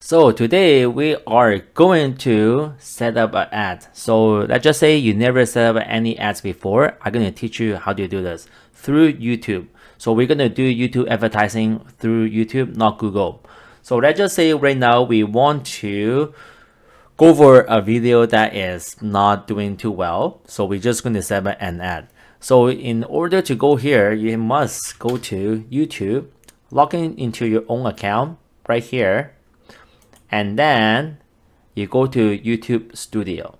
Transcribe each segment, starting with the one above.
So today we are going to set up an ad. So let's just say you never set up any ads before. I'm going to teach you how to do this through YouTube. So we're going to do YouTube advertising through YouTube, not Google. So let's just say right now we want to go for a video that is not doing too well. So we're just going to set up an ad. So in order to go here, you must go to YouTube, log into your own account right here. And then you go to YouTube Studio.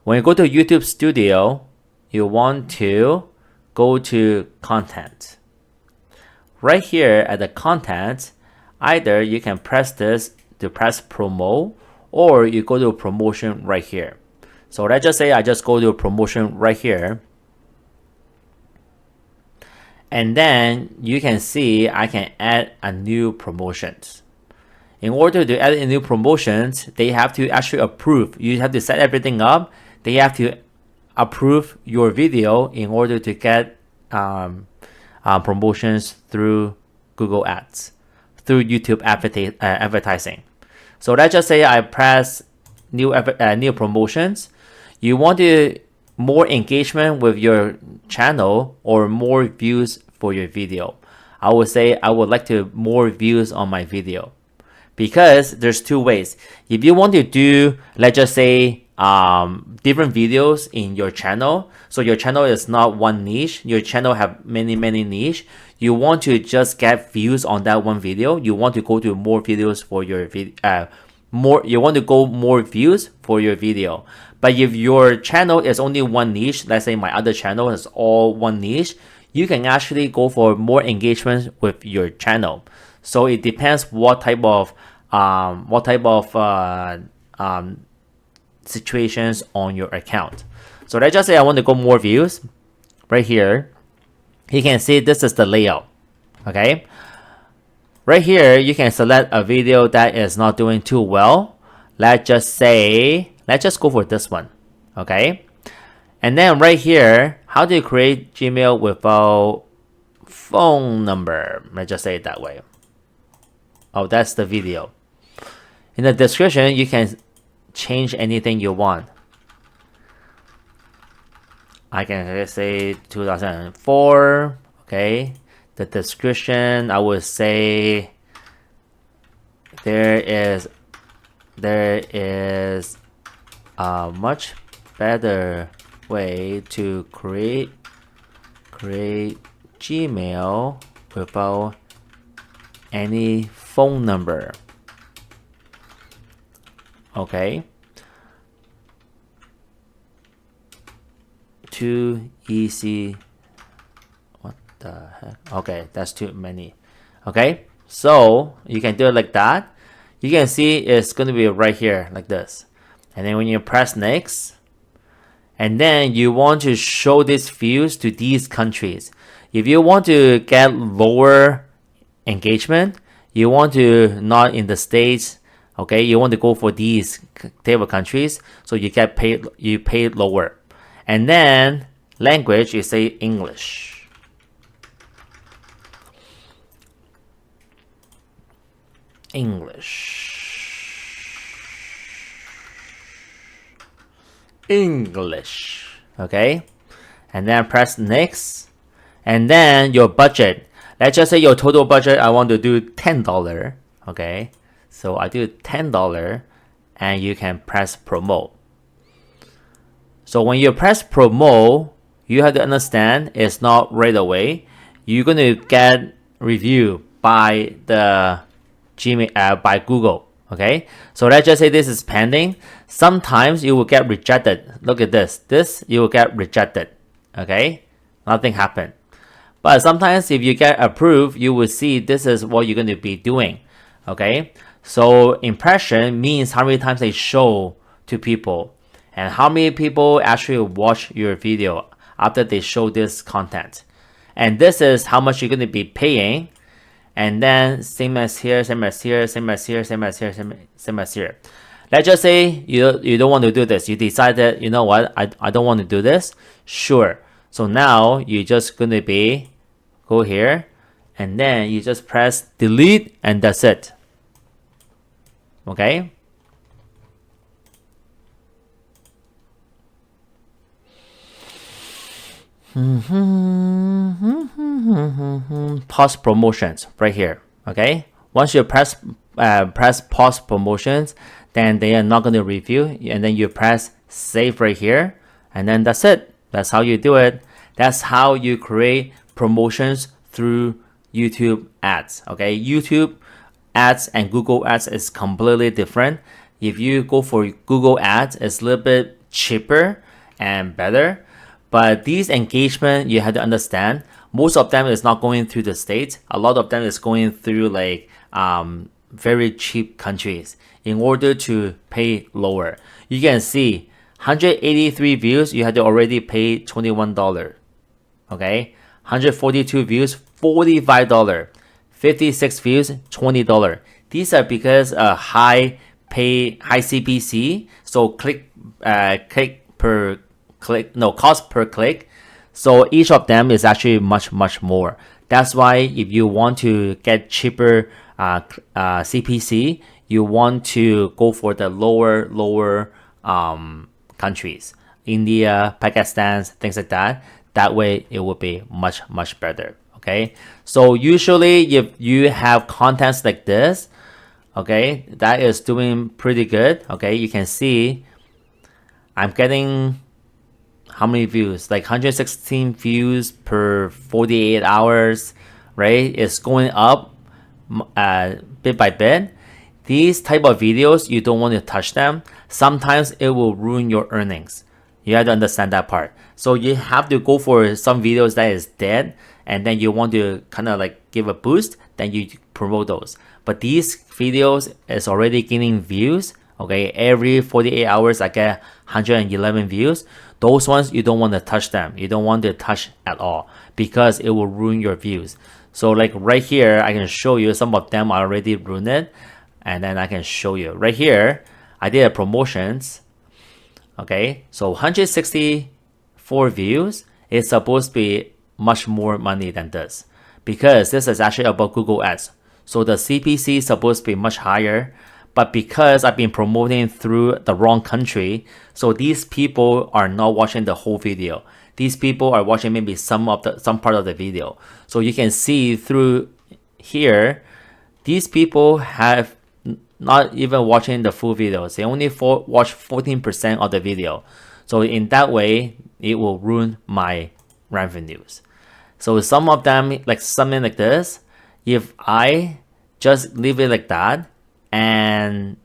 When you go to YouTube Studio, you want to go to content. Right here at the content, either you can press this to press promo, or you go to promotion right here. So let's just say I just go to promotion right here. And then you can see I can add a new promotions. In order to add in new promotions, they have to actually approve. You have to set everything up. They have to approve your video in order to get promotions through Google Ads, through YouTube advertising. So let's just say I press new promotions. You want to more engagement with your channel or more views for your video. I would say I would like to more views on my video. Because there's two ways. If you want to do, let's just say, different videos in your channel, so your channel is not one niche, your channel have many niche, you want to just get views on that one video, you want to go to more videos for your you want to go more views for your video. But if your channel is only one niche, let's say my other channel is all one niche, you can actually go for more engagement with your channel. So it depends what type of situations on your account. So let's just say I want to go more views right here. You can see this is the layout. Okay, right here you can select a video that is not doing too well. Let's just go for this one. Okay, and then right here, how do you create Gmail without phone number? Let's just say it that way. Oh, that's the video. In the description, you can change anything you want. I can say 2004. Okay. The description, I would say there is a much better way to create Gmail without any phone number. Okay. Too easy. What the heck? Okay, that's too many. Okay, so you can do it like that. You can see it's going to be right here like this. And then when you press next, and then you want to show these views to these countries. If you want to get lower engagement, you want to not in the States, okay, you want to go for these type of countries, so you get paid, you pay lower. And then language, you say English. English, okay, and then press next, and then your budget. Let's just say your total budget, I want to do $10, okay? So I do $10, and you can press promote. So when you press promote, you have to understand it's not right away. You're going to get review by the Gmail, by Google, okay? So let's just say this is pending. Sometimes you will get rejected. Look at this. You will get rejected, okay? Nothing happened. But sometimes if you get approved, you will see this is what you're going to be doing. Okay. So impression means how many times they show to people and how many people actually watch your video after they show this content. And this is how much you're going to be paying. And then same as here, same as here, same as here, same as here, same as here. Let's just say you don't want to do this. You decided, you know what, I don't want to do this. Sure. So now you're just going to be go here, and then you just press delete, and that's it. Okay. Pause promotions right here. Okay. Once you press pause promotions, then they are not going to review, and then you press save right here, and then that's it. That's how you do it. That's how you create promotions through YouTube ads. Okay. YouTube ads and Google ads is completely different. If you go for Google ads, it's a little bit cheaper and better. But these engagement, you have to understand, most of them is not going through the States. A lot of them is going through like very cheap countries in order to pay lower. You can see 183 views, you had to already pay $21. Okay, 142 views, $45. 56 views, $20. These are because high CPC, so cost per click. So each of them is actually much more. That's why if you want to get cheaper CPC, you want to go for the lower countries, India, Pakistan, things like that. That way it will be much better. Okay, so usually if you have contents like this, okay, that is doing pretty good. Okay, you can see I'm getting how many views, like 116 views per 48 hours, right? It's going up bit by bit. These type of videos, you don't want to touch them. Sometimes it will ruin your earnings. You have to understand that part. So you have to go for some videos that is dead, and then you want to kind of like give a boost, then you promote those. But these videos is already getting views. Okay, every 48 hours I get 111 views. Those ones, you don't want to touch them. You don't want to touch at all because it will ruin your views. So like right here, I can show you some of them already ruined it, and then I can show you right here. I did a promotions. Okay, so 164 views is supposed to be much more money than this because this is actually about Google ads. So the CPC is supposed to be much higher, but because I've been promoting through the wrong country, so these people are not watching the whole video. These people are watching maybe some part of the video. So you can see through here, these people have not even watching the full videos. They only watch 14% of the video. So in that way, it will ruin my revenues. So some of them, like something like this, if I just leave it like that and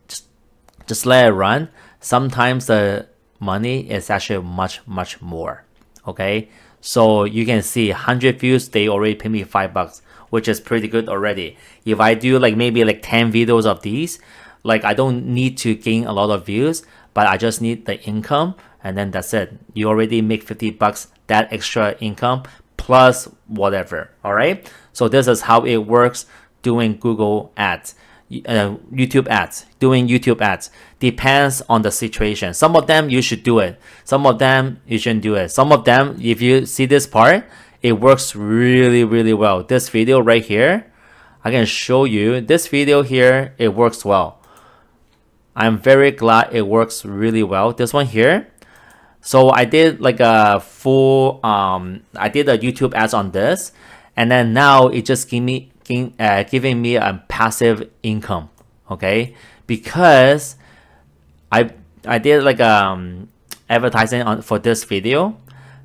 just let it run, sometimes the money is actually much more. Okay, so you can see 100 views, they already pay me $5, which is pretty good already. If I do like maybe like 10 videos of these, like I don't need to gain a lot of views, but I just need the income, and then that's it. You already make $50, that extra income plus whatever. All right, so this is how it works doing Google ads. YouTube ads, doing YouTube ads depends on the situation. Some of them you should do it, some of them you shouldn't do it. Some of them, if you see this part, it works really well. This video right here, I can show you this video here, it works well. I'm very glad it works really well. This one here, so I did like a full I did a YouTube ads on this, and then now it just giving me a passive income. Okay, because I did like advertising for this video,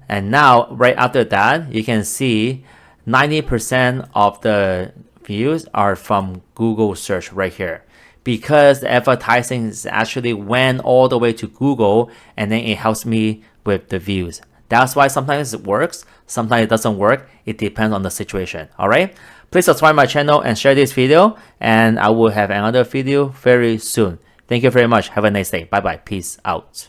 and now right after that you can see 90% of the views are from Google search right here, because the advertising is actually went all the way to Google, and then it helps me with the views. That's why sometimes it works, sometimes it doesn't work. It depends on the situation. All right, please subscribe my channel and share this video, and I will have another video very soon. Thank you very much. Have a nice day. Bye bye. Peace out.